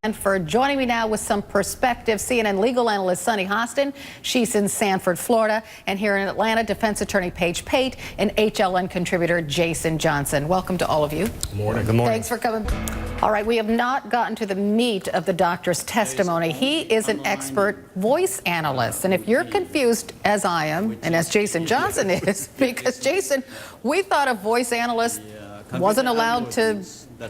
Sanford. Joining me now with some perspective, CNN legal analyst Sunny Hostin. She's in Sanford, Florida. And here in Atlanta, defense attorney Paige Pate and HLN contributor Jason Johnson. Welcome to all of you. Good morning. Good morning. Thanks for coming. All right, we have not gotten to the meat of the doctor's testimony. He is an expert voice analyst. And if you're confused, as I am, and as Jason Johnson is, because Jason, we thought a voice analyst wasn't allowed to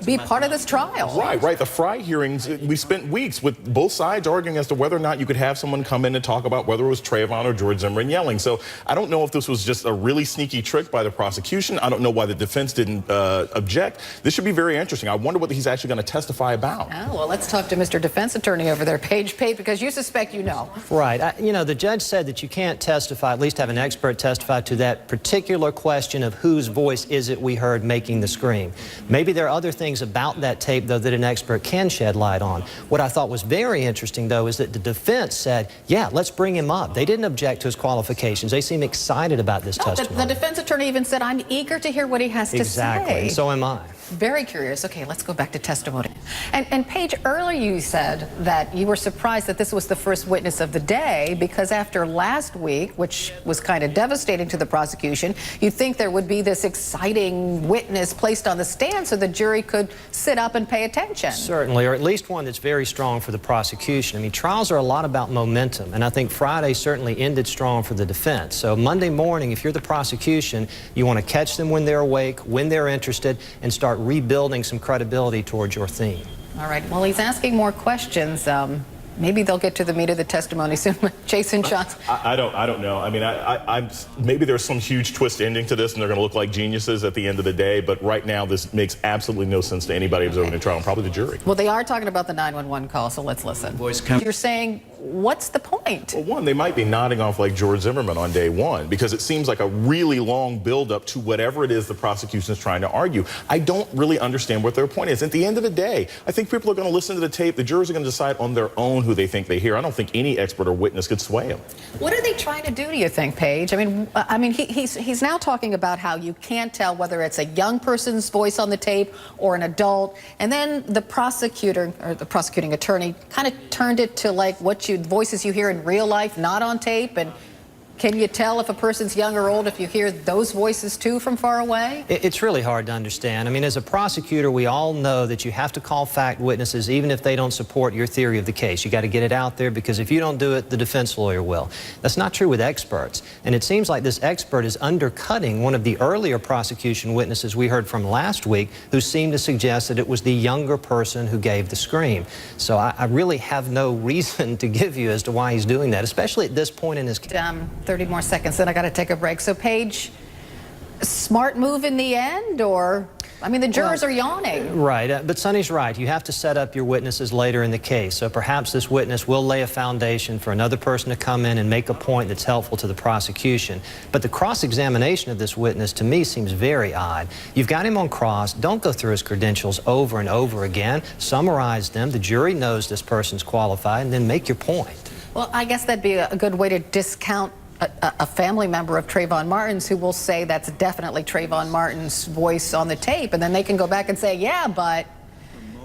be part of this trial. Right. The Fry hearings, we spent weeks with both sides arguing as to whether or not you could have someone come in and talk about whether it was Trayvon or George Zimmerman yelling. So I don't know if this was just a really sneaky trick by the prosecution. I don't know why the defense didn't object. This should be very interesting. I wonder what he's actually going to testify about. Oh, well, let's talk to Mr. Defense Attorney over there, Paige Pate, because you suspect you know. Right. You know, the judge said that you can't testify, at least have an expert testify to that particular question of whose voice is it we heard making the scream. Maybe there are other things about that tape, though, that an expert can shed light on. What I thought was very interesting, though, is that the defense said, yeah, let's bring him up. They didn't object to his qualifications. They seem excited about this testimony. The defense attorney even said, I'm eager to hear what he has to say. Exactly, and so am I. Very curious. Okay, let's go back to testimony. And Paige, earlier you said that you were surprised that this was the first witness of the day because after last week, which was kind of devastating to the prosecution, you'd think there would be this exciting witness placed on the stand so the jury could sit up and pay attention. Certainly, or at least one that's very strong for the prosecution. I mean, trials are a lot about momentum, and I think Friday certainly ended strong for the defense. So Monday morning, if you're the prosecution, you want to catch them when they're awake, when they're interested, and start rebuilding some credibility towards your theme. All right. Well, he's asking more questions. Maybe they'll get to the meat of the testimony soon. Jason Johnson. I don't know. I mean, maybe there's some huge twist ending to this, and they're going to look like geniuses at the end of the day. But right now, this makes absolutely no sense to anybody observing the trial, and probably the jury. Well, they are talking about the 911 call, so let's listen. You're saying, what's the point? Well, one, they might be nodding off like George Zimmerman on day one, because it seems like a really long buildup to whatever it is the prosecution is trying to argue. I don't really understand what their point is. At the end of the day, I think people are going to listen to the tape. The jurors are going to decide on their own who they think they hear. I don't think any expert or witness could sway them. What are they trying to do, do you think, Paige? I mean, he's now talking about how you can't tell whether it's a young person's voice on the tape or an adult, and then the prosecutor or the prosecuting attorney kind of turned it to like voices you hear in real life, not on tape. And can you tell if a person's young or old if you hear those voices too from far away? It's really hard to understand. I mean, as a prosecutor, we all know that you have to call fact witnesses even if they don't support your theory of the case. You got to get it out there, because if you don't do it, the defense lawyer will. That's not true with experts. And it seems like this expert is undercutting one of the earlier prosecution witnesses we heard from last week, who seemed to suggest that it was the younger person who gave the scream. So I really have no reason to give you as to why he's doing that, especially at this point in his case. 30 more seconds, then I got to take a break. So, Paige, smart move in the end, or, I mean, the jurors are yawning. Right, but Sonny's right. You have to set up your witnesses later in the case. So perhaps this witness will lay a foundation for another person to come in and make a point that's helpful to the prosecution. But the cross-examination of this witness, to me, seems very odd. You've got him on cross. Don't go through his credentials over and over again. Summarize them. The jury knows this person's qualified, and then make your point. Well, I guess that'd be a good way to discount a family member of Trayvon Martin's who will say that's definitely Trayvon Martin's voice on the tape, and then they can go back and say, yeah, but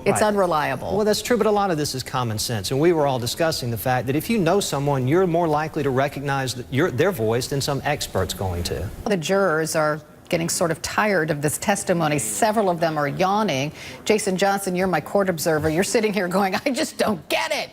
it's unreliable. Well, that's true, but a lot of this is common sense, and we were all discussing the fact that if you know someone, you're more likely to recognize their voice than some expert's going to. The jurors are getting sort of tired of this testimony. Several of them are yawning. Jason Johnson, you're my court observer. You're sitting here going, I just don't get it.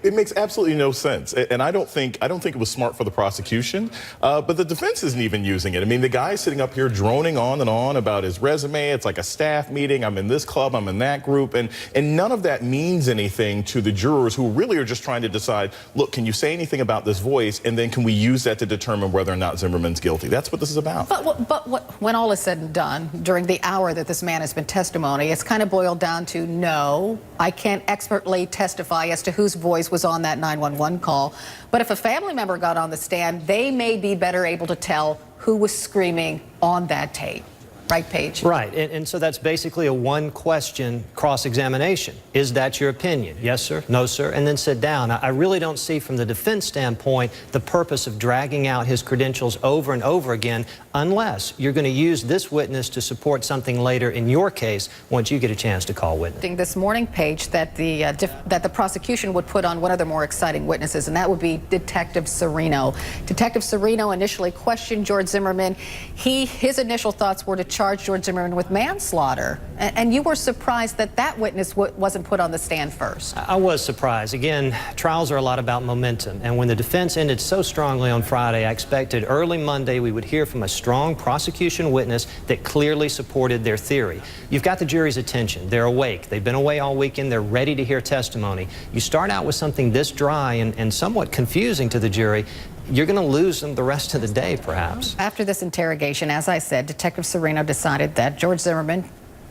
It makes absolutely no sense, and I don't think it was smart for the prosecution, but the defense isn't even using it. I mean, the guy's sitting up here droning on and on about his resume. It's like a staff meeting. I'm in this club, I'm in that group, and none of that means anything to the jurors, who really are just trying to decide, look, can you say anything about this voice, and then can we use that to determine whether or not Zimmerman's guilty? That's what this is about. But when all is said and done, during the hour that this man has been testimony, it's kind of boiled down to, no, I can't expertly testify as to whose voice was on that 911 call. But if a family member got on the stand, they may be better able to tell who was screaming on that tape. right, Paige? Right, and so that's basically a one-question cross-examination. Is that your opinion? Yes, sir. No, sir. And then sit down. I really don't see from the defense standpoint the purpose of dragging out his credentials over and over again unless you're going to use this witness to support something later in your case once you get a chance to call witness. This morning, Paige, that the prosecution would put on one of the more exciting witnesses, and that would be Detective Serino. Detective Serino initially questioned George Zimmerman. His initial thoughts were to charge George Zimmerman with manslaughter, and you were surprised that that witness wasn't put on the stand first. I was surprised. Again, trials are a lot about momentum, and when the defense ended so strongly on Friday, I expected early Monday we would hear from a strong prosecution witness that clearly supported their theory. You've got the jury's attention. They're awake. They've been away all weekend. They're ready to hear testimony. You start out with something this dry and somewhat confusing to the jury, you're going to lose them the rest of the day, perhaps. After this interrogation, as I said, Detective Serino decided that George Zimmerman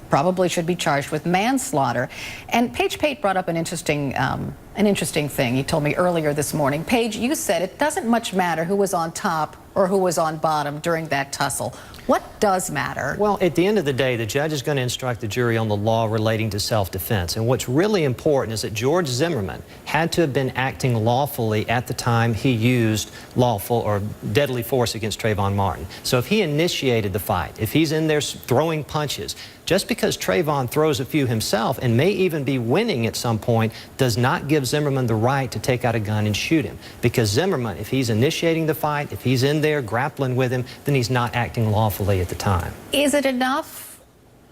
probably should be charged with manslaughter. And Paige Pate brought up an interesting thing. He told me earlier this morning. Paige, you said it doesn't much matter who was on top or who was on bottom during that tussle. What does matter? Well, at the end of the day, the judge is going to instruct the jury on the law relating to self-defense. And what's really important is that George Zimmerman had to have been acting lawfully at the time he used lawful or deadly force against Trayvon Martin. So if he initiated the fight, if he's in there throwing punches, just because Trayvon throws a few himself and may even be winning at some point does not give Zimmerman the right to take out a gun and shoot him. Because Zimmerman, if he's initiating the fight, if he's in there grappling with him, then he's not acting lawfully at the time. Is it enough,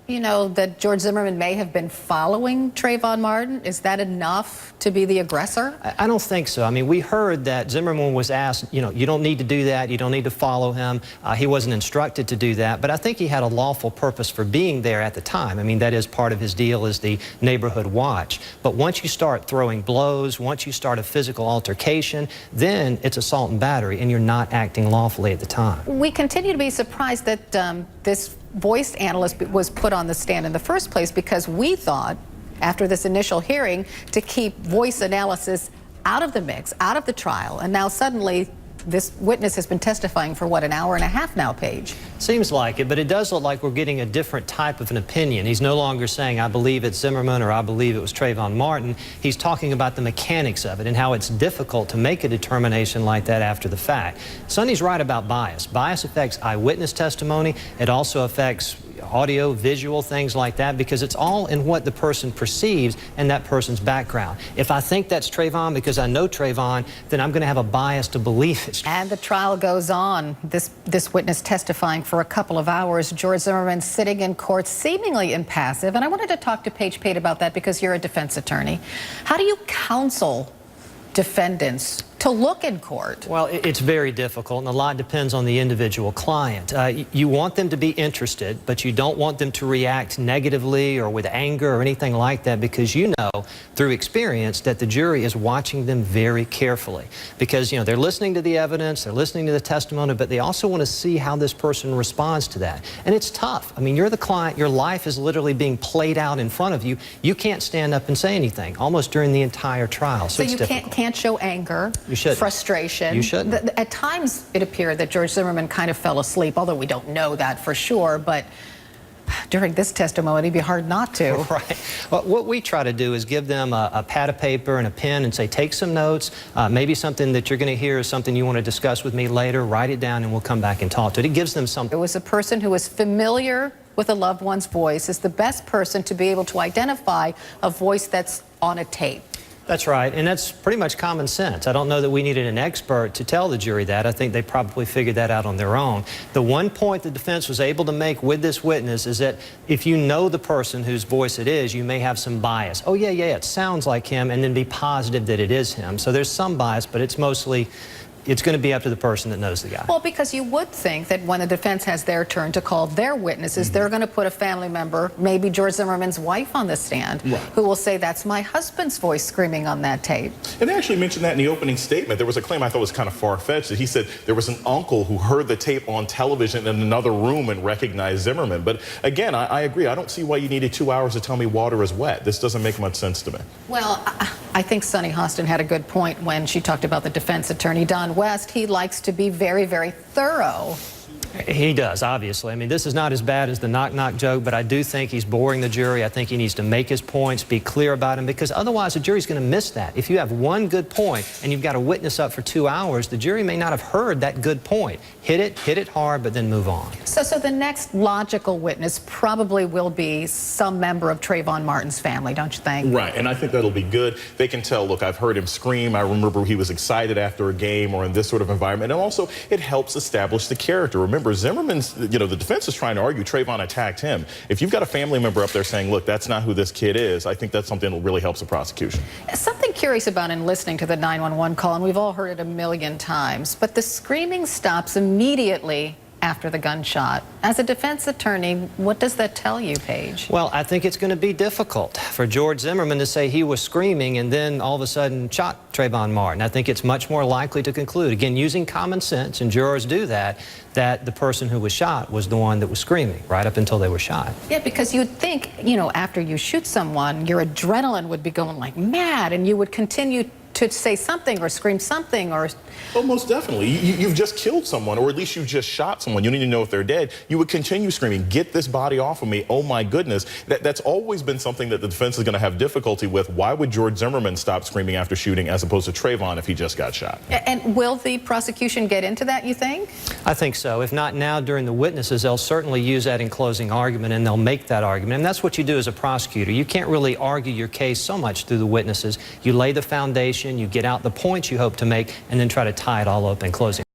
you know, that George Zimmerman may have been following Trayvon Martin? Is that enough to be the aggressor? I don't think so. I mean, we heard that Zimmerman was asked, you know, you don't need to do that. You don't need to follow him. He wasn't instructed to do that. But I think he had a lawful purpose for being there at the time. I mean, that is part of his deal is the neighborhood watch. But once you start throwing blows, once you start a physical altercation, then it's assault and battery, and you're not acting lawfully at the time. We continue to be surprised that this voice analyst was put on the stand in the first place, because we thought, after this initial hearing, to keep voice analysis out of the mix, out of the trial. And now suddenly this witness has been testifying for, what, an hour and a half now, Paige? Seems like it, but it does look like we're getting a different type of an opinion. He's no longer saying, I believe it's Zimmerman or I believe it was Trayvon Martin. He's talking about the mechanics of it and how it's difficult to make a determination like that after the fact. Sonny's right about bias. Bias affects eyewitness testimony. It also affects audio, visual, things like that, because it's all in what the person perceives and that person's background. If I think that's Trayvon because I know Trayvon, then I'm going to have a bias to believe it's. And the trial goes on. This witness testifying for a couple of hours. George Zimmerman sitting in court seemingly impassive. And I wanted to talk to Paige Pate about that, because you're a defense attorney. How do you counsel defendants to look in court? Well, it's very difficult, and a lot depends on the individual client. You want them to be interested, but you don't want them to react negatively or with anger or anything like that, because you know through experience that the jury is watching them very carefully, because, you know, they're listening to the evidence, they're listening to the testimony, but they also want to see how this person responds to that. And it's tough. I mean, you're the client, your life is literally being played out in front of you. You can't stand up and say anything almost during the entire trial. So it's you difficult. can't show anger. You should. Frustration. You should. At times, it appeared that George Zimmerman kind of fell asleep, although we don't know that for sure. But during this testimony, it'd be hard not to. Right. Well, what we try to do is give them a pad of paper and a pen and say, take some notes. Maybe something that you're going to hear is something you want to discuss with me later. Write it down, and we'll come back and talk to it. It gives them something. It was a person who was familiar with a loved one's voice is the best person to be able to identify a voice that's on a tape. That's right, and that's pretty much common sense. I don't know that we needed an expert to tell the jury that. I think they probably figured that out on their own. The one point the defense was able to make with this witness is that if you know the person whose voice it is, you may have some bias. Oh, yeah, it sounds like him, and then be positive that it is him. So there's some bias, but it's mostly, it's going to be up to the person that knows the guy. Well, because you would think that when the defense has their turn to call their witnesses, they're going to put a family member, maybe George Zimmerman's wife, on the stand, who will say, that's my husband's voice screaming on that tape. And they actually mentioned that in the opening statement. There was a claim I thought was kind of far-fetched that he said there was an uncle who heard the tape on television in another room and recognized Zimmerman. But again, I agree. I don't see why you needed 2 hours to tell me water is wet. This doesn't make much sense to me. Well, I think Sunny Hostin had a good point when she talked about the defense attorney, Don West. He likes to be very, very thorough. He does, obviously. I mean, this is not as bad as the knock-knock joke, but I do think he's boring the jury. I think he needs to make his points, be clear about them, because otherwise the jury's going to miss that. If you have one good point and you've got a witness up for 2 hours, the jury may not have heard that good point. Hit it hard, but then move on. So the next logical witness probably will be some member of Trayvon Martin's family, don't you think? Right, and I think that'll be good. They can tell, look, I've heard him scream. I remember he was excited after a game or in this sort of environment. And also, it helps establish the character. Remember, Zimmerman's, the defense is trying to argue Trayvon attacked him. If you've got a family member up there saying, look, that's not who this kid is, I think that's something that really helps the prosecution. Something curious about in listening to the 911 call, and we've all heard it a million times, but the screaming stops immediately after the gunshot. As a defense attorney, what does that tell you, Paige? Well, I think it's going to be difficult for George Zimmerman to say he was screaming and then all of a sudden shot Trayvon Martin. I think it's much more likely to conclude, again, using common sense, and jurors do that the person who was shot was the one that was screaming right up until they were shot. Yeah, because you'd think, after you shoot someone, your adrenaline would be going like mad, and you would continue to say something or scream something or... Well, most definitely. You've just killed someone, or at least you just shot someone. You don't even know if they're dead. You would continue screaming, get this body off of me. Oh, my goodness. That's always been something that the defense is going to have difficulty with. Why would George Zimmerman stop screaming after shooting as opposed to Trayvon if he just got shot? And will the prosecution get into that, you think? I think so. If not now during the witnesses, they'll certainly use that in closing argument, and they'll make that argument. And that's what you do as a prosecutor. You can't really argue your case so much through the witnesses. You lay the foundation, you get out the points you hope to make, and then try to tie it all up in closing.